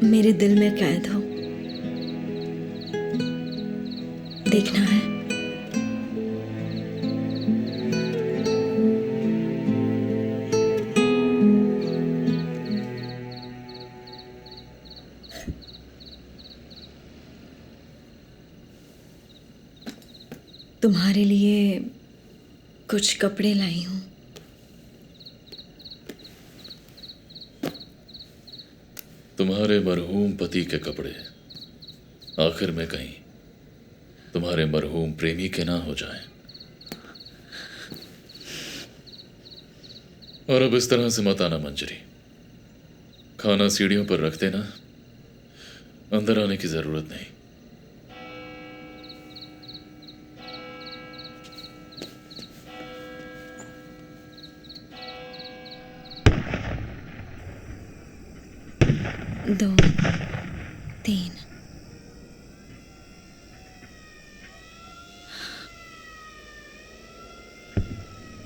मेरे दिल में कैद हो। देखना है। तुम्हारे लिए कुछ कपड़े लाई हूं। तुम्हारे मरहूम पति के कपड़े आखिर में कहीं तुम्हारे मरहूम प्रेमी के ना हो जाएं। और अब इस तरह से मत आना मंजरी। खाना सीढ़ियों पर रख देना, अंदर आने की जरूरत नहीं। दो, तीन,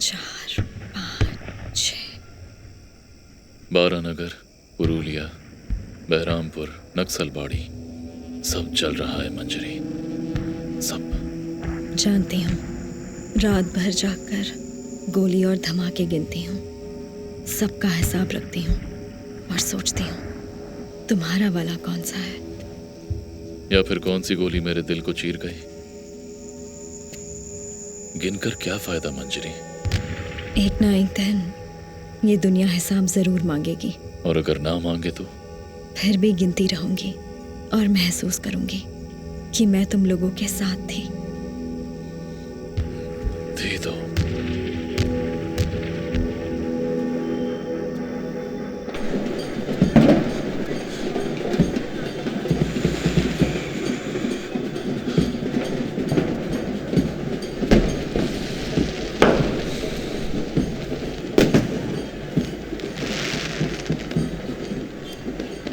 चार, पाँच, 6। बारानगर, पुरुलिया, बहरामपुर, नक्सलबाड़ी सब चल रहा है मंजरी, सब। जानती हूँ, रात भर जागकर गोली और धमाके गिनती हूँ, सबका हिसाब रखती हूँ और सोचती हूँ तुम्हारा वाला कौन सा है। या फिर कौन सी गोली मेरे दिल को चीर गई। गिनकर क्या फायदा मंजरी। एक ना एक दिन ये दुनिया हिसाब जरूर मांगेगी। और अगर ना मांगे तो? फिर भी गिनती रहूंगी और महसूस करूंगी कि मैं तुम लोगों के साथ थी तो।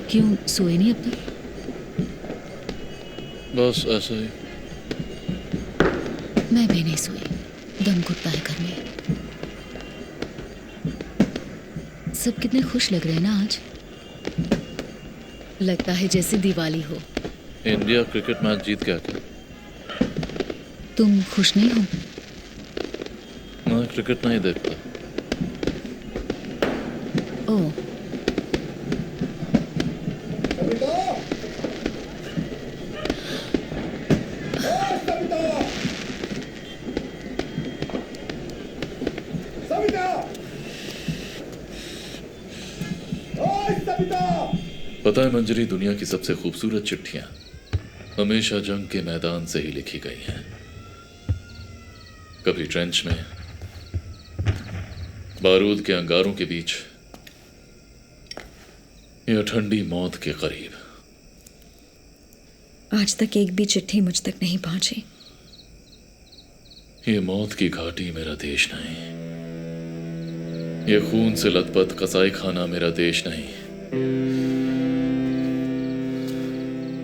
क्यों सोए नहीं अब तक? बस ऐसा ही। मैं भी नहीं सोई, दम घुटता है घर में। सब कितने खुश लग रहे हैं ना आज। लगता है जैसे दिवाली हो। इंडिया क्रिकेट मैच जीत गया क्या? तुम खुश नहीं हो? मैं क्रिकेट नहीं देखता। ओह, पता है मंजरी, दुनिया की सबसे खूबसूरत चिट्ठियां हमेशा जंग के मैदान से ही लिखी गई हैं। कभी ट्रेंच में, बारूद के अंगारों के बीच, या ठंडी मौत के करीब। आज तक एक भी चिट्ठी मुझ तक नहीं पहुंची। ये मौत की घाटी मेरा देश नहीं, ये खून से लथपथ कसाई खाना मेरा देश नहीं,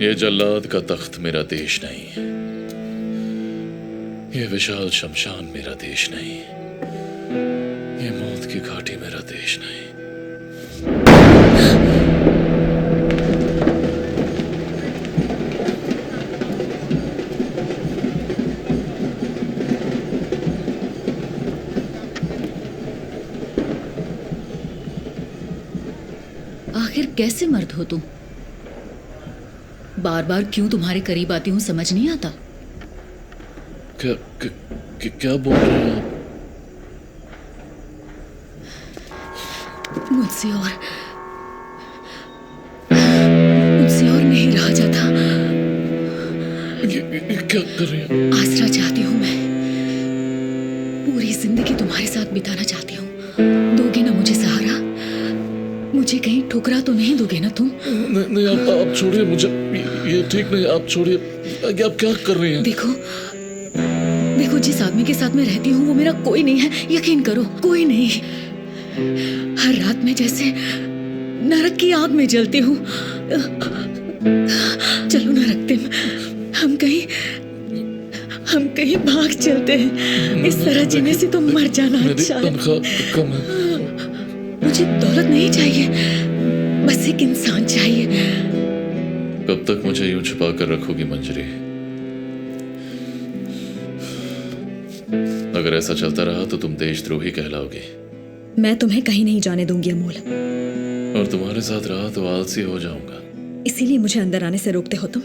ये जल्लाद का तख्त मेरा देश नहीं, ये विशाल शमशान मेरा देश नहीं, ये मौत की घाटी मेरा देश नहीं। आखिर कैसे मर्द हो तुम? बार बार क्यों तुम्हारे करीब आती हूँ समझ नहीं आता। क्या बोल रहे हैं आप? मुझसे और नहीं रहा जाता। ये क्या कर रहे हैं? आसरा चाहती हूँ मैं, पूरी जिंदगी तुम्हारे साथ बिताना चाहती हूँ। दोगे ना मुझे सहारा? मुझे कहीं ठुकरा तो नहीं दोगे ना तुम? नहीं, आप छोड़िए मुझे, ये ठीक नहीं। आप छोड़िए, आप क्या कर रही हैं? देखो, जिस आदमी के साथ मैं रहती हूँ वो मेरा कोई नहीं है, यकीन करो, कोई नहीं। हर रात में जैसे नरक की आग में जलती हूँ। चलो ना रखते, हम कहीं भाग चलते हैं। इस तरह जीने से तो मर जाना अच्छा है। तनख्वाह कम है। मुझे दौलत नहीं चाहिए, बस एक इंसान चाहिए कब तक मुझे यूं छुपा कर रखोगी मंजरी? अगर ऐसा चलता रहा तो तुम देशद्रोही कहलाओगी। मैं तुम्हें कहीं नहीं जाने दूंगी अमोल। और तुम्हारे साथ रहा तो आलसी हो जाऊंगा। इसीलिए मुझे अंदर आने से रोकते हो तुम।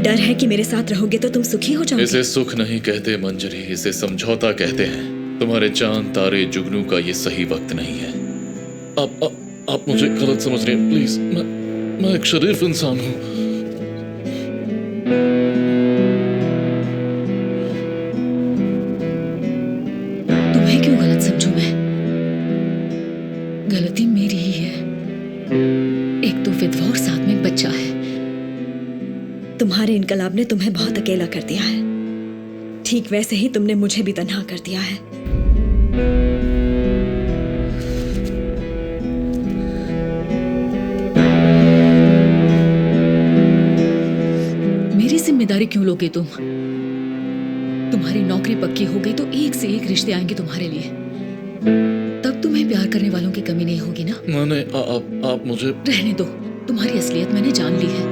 डर है कि मेरे साथ रहोगे तो तुम सुखी हो जाओगे। इसे सुख नहीं कहते मंजरी, इसे समझौता कहते हैं। तुम्हारे चांद तारे जुगनू का ये सही वक्त नहीं है। आप मुझे गलत समझ रहे हैं प्लीज। मैं एक शरीफ इंसान हूं। तुम्हें क्यों गलत समझूं मैं? गलती मेरी ही है। एक तो विधवा और साथ में एक बच्चा है। तुम्हारे इनकलाब ने तुम्हें बहुत अकेला कर दिया है। ठीक वैसे ही तुमने मुझे भी तन्हा कर दिया है। मेरी जिम्मेदारी क्यों लोगे तुम? तुम्हारी नौकरी पक्की हो गई तो एक से एक रिश्ते आएंगे तुम्हारे लिए। तब तुम्हें प्यार करने वालों की कमी नहीं होगी ना? मैंने आप मुझे रहने दो। तुम्हारी असलियत मैंने जान ली है।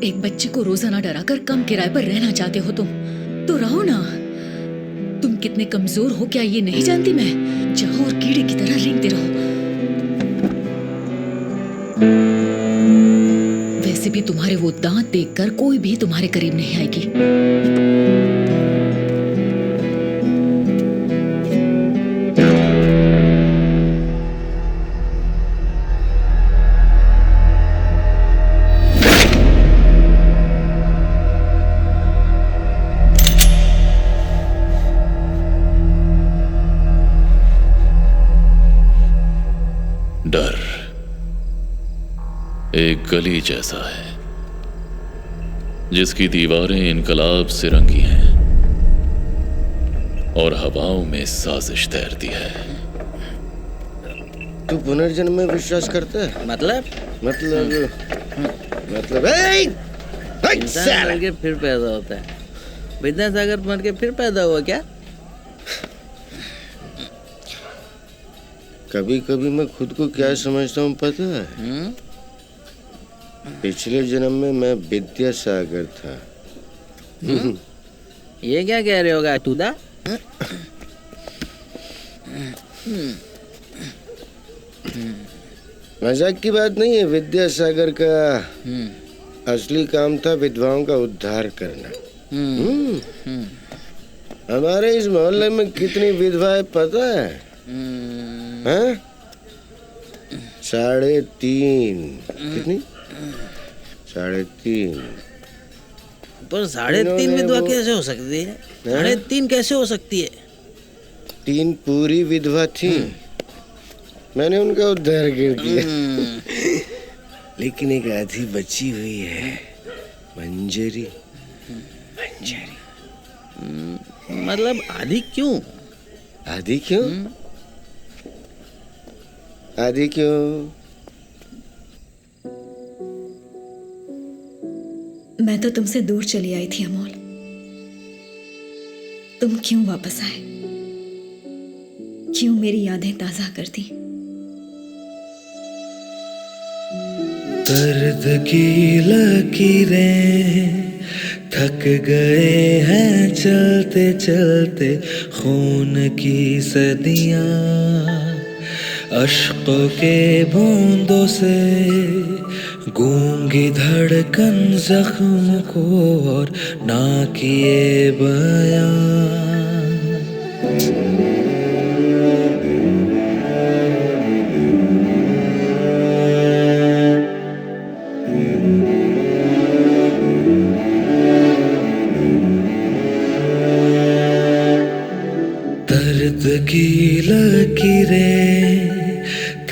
एक बच्चे को रोजाना डराकर कम किराए पर रहना चाहते हो तुम, तो रहो ना। तुम कितने कमजोर हो क्या ये नहीं जानती मैं? जाओ और कीड़े की तरह रेंगते रहो। वैसे भी तुम्हारे वो दांत देखकर कोई भी तुम्हारे करीब नहीं आएगी। डर एक गली जैसा है जिसकी दीवारें इनकलाब से रंगी हैं और हवाओं में साजिश तैरती है। तू पुनर्जन्म में विश्वास करता है? मतलब इंसान मर के फिर पैदा होता है। विद्यासागर मर के फिर पैदा हुआ क्या? कभी कभी मैं खुद को क्या समझता हूँ पता है? पिछले जन्म में मैं विद्यासागर था। ये क्या कह रहे होगा तुदा? मजाक की बात नहीं है। विद्यासागर का असली काम था विधवाओं का उद्धार करना। हमारे इस मोहल्ले में कितनी विधवाएं पता है? हाँ? 3.5। कितनी? 3.5। पर 3.5 विधवा कैसे हो सकती है? 3.5 कैसे हो सकती है? 3 पूरी विधवा थी। मैंने उनका उद्धार कर दिया। लेकिन एक आधी बची हुई है, मंजरी। मतलब आधी क्यों? आधी क्यों? आधी क्यों? मैं तो तुमसे दूर चली आई थी अमोल। तुम क्यों वापस आए? क्यों मेरी यादें ताजा कर दी? दर्द की लकीरें थक गए हैं चलते चलते, खून की सदियां अश्कों के बूंदों से गूंगी धड़कन जख्म को और ना किए बयां। दर्द की लकीरें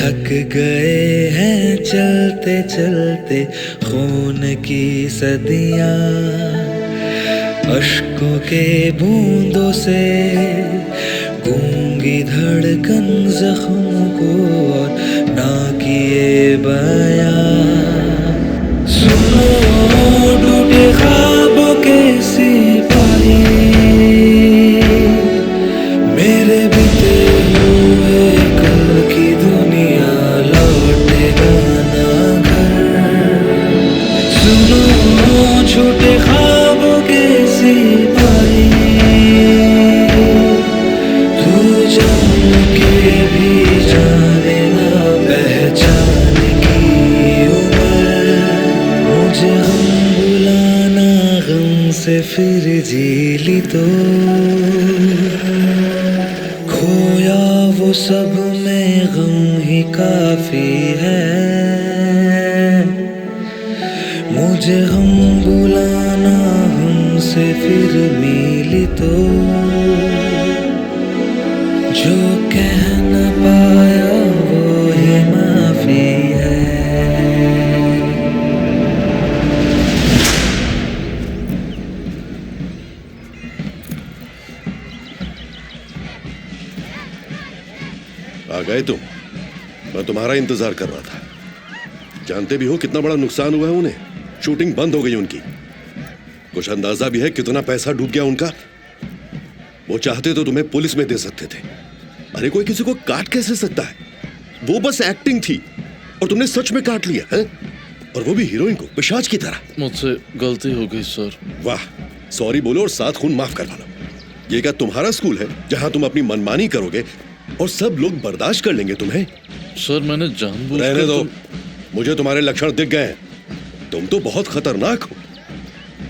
थक गए हैं चलते चलते, खून की सदियां अश्कों के बूंदों से गूंगी धड़कन जख्म को और ना किए बयां। सुनो टूटे ख्वाबों के सिपाही, मेरे बीते हुए कल की दुनिया लौटेगा ना घर। जी ली तो खोया वो सब में गम ही काफी है। मुझे हम बुलाना हमसे फिर मिली तो जो कह न पाया वो ही माफी है। आ गए तुम? मैं तुम्हारा इंतजार कर रहा था। जानते भी हो कितना बड़ा नुकसान हुआ है उन्हें। शूटिंग बंद हो गई उनकी। कुछ अंदाजा भी है कितना पैसा डूब गया उनका। वो चाहते तो तुम्हें पुलिस में दे सकते थे। अरे कोई किसी को काट कैसे सकता है? वो बस एक्टिंग थी और तुमने सच में काट लिया है। और वो भी हीरोइन को पिशाच की तरह। मुझसे गलती हो गई सर। वाह, सॉरी बोलो और 7 खून माफ करवा लो। ये क्या तुम्हारा स्कूल है जहां तुम अपनी मनमानी करोगे और सब लोग बर्दाश्त कर लेंगे तुम्हें? सर मैंने जानबूझकर रहने दो। मुझे तुम्हारे लक्षण दिख गए हैं। तुम तो बहुत खतरनाक हो।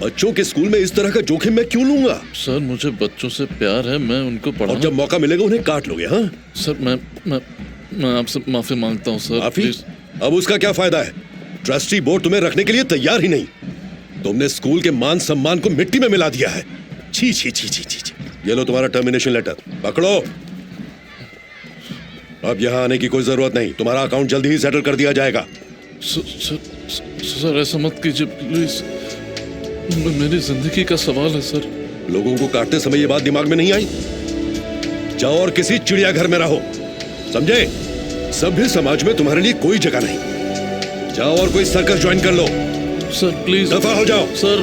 बच्चों के स्कूल में इस तरह का जोखिम मैं क्यों लूंगा? सर मुझे बच्चों से प्यार है, मैं उनको और पढ़ाऊं। जब मौका मिलेगा उन्हें काट लोगे? हाँ सर मैं आपसे माफी मांगता हूँ सर। माफी? प्लीज। अब उसका क्या फायदा है? ट्रस्टी बोर्ड तुम्हें रखने के लिए तैयार ही नहीं। तुमने स्कूल के मान सम्मान को मिट्टी में मिला दिया है। छी छी छी छी छी। ये लो तुम्हारा टर्मिनेशन लेटर, पकड़ो। अब यहाँ आने की कोई जरूरत नहीं। तुम्हारा अकाउंट जल्दी ही सेटल कर दिया जाएगा। सर ऐसा मत कीजिए प्लीज। मेरी जिंदगी का सवाल है सर। लोगों को काटते समय ये बात दिमाग में नहीं आई? जाओ और किसी चिड़ियाघर में रहो, समझे? सभ्य समाज में तुम्हारे लिए कोई जगह नहीं। जाओ और कोई सर्कस ज्वाइन कर लो। सर प्लीज दफा हो जाओ। सर।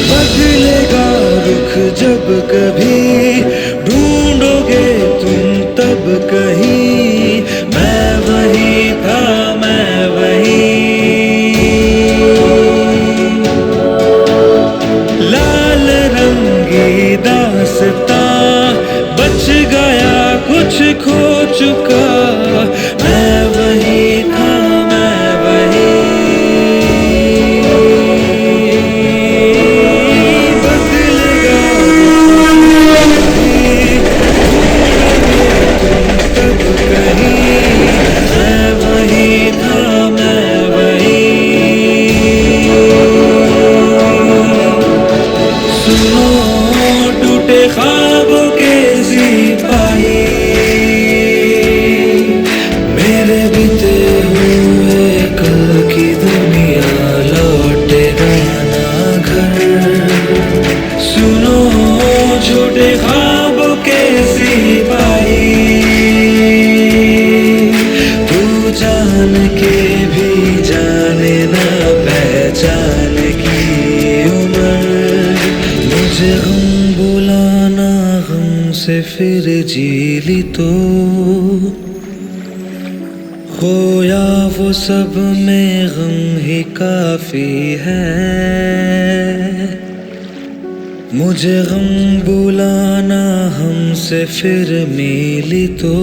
बदलेगा रुख जब कभी ढूंढोगे तुम तब कहीं, मैं वही था मैं वही। लाल रंगी दास्तां बच गया कुछ खो चुका, मैं वही था मैं वही। बदलेगा तब कहीं, मैं वही था मैं वही। सुनो टूटे ख्वाबों के सिपाही, मेरे बीते हुए कल की दुनिया लौटेगा ना घर। सुनो झूठे ख्वाबों के सिपाही, तू जान के भी जाने ना पहचान की उम्र। मुझे हम बुलाना हमसे फिर जी ली तो खोया वो सब में गम ही काफी है। मुझे गम बुलाना हमसे फिर मिली तो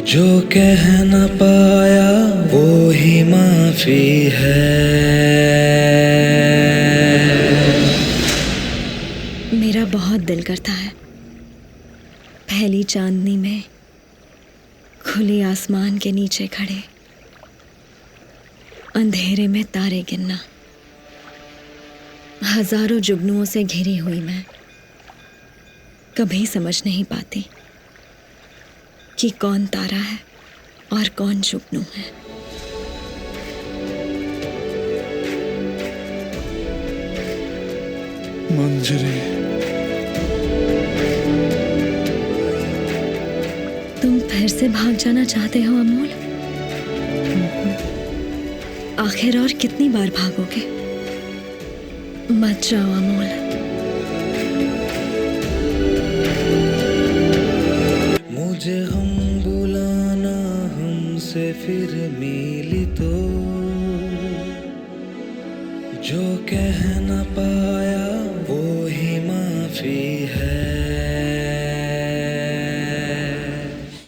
जो कह न पाया वो ही माफी है। मेरा बहुत दिल करता है पहली चांदनी में खुले आसमान के नीचे खड़े अंधेरे में तारे गिनना। हजारों जुगनुओं से घिरी हुई मैं कभी समझ नहीं पाती कि कौन तारा है और कौन जुगनू है। मंजरी, तुम फिर से भाग जाना चाहते हो अमोल? आखिर और कितनी बार भागोगे? मत जाओ अमोल। मुझे हम बुलाना हमसे फिर मिली तो जो कह न पाया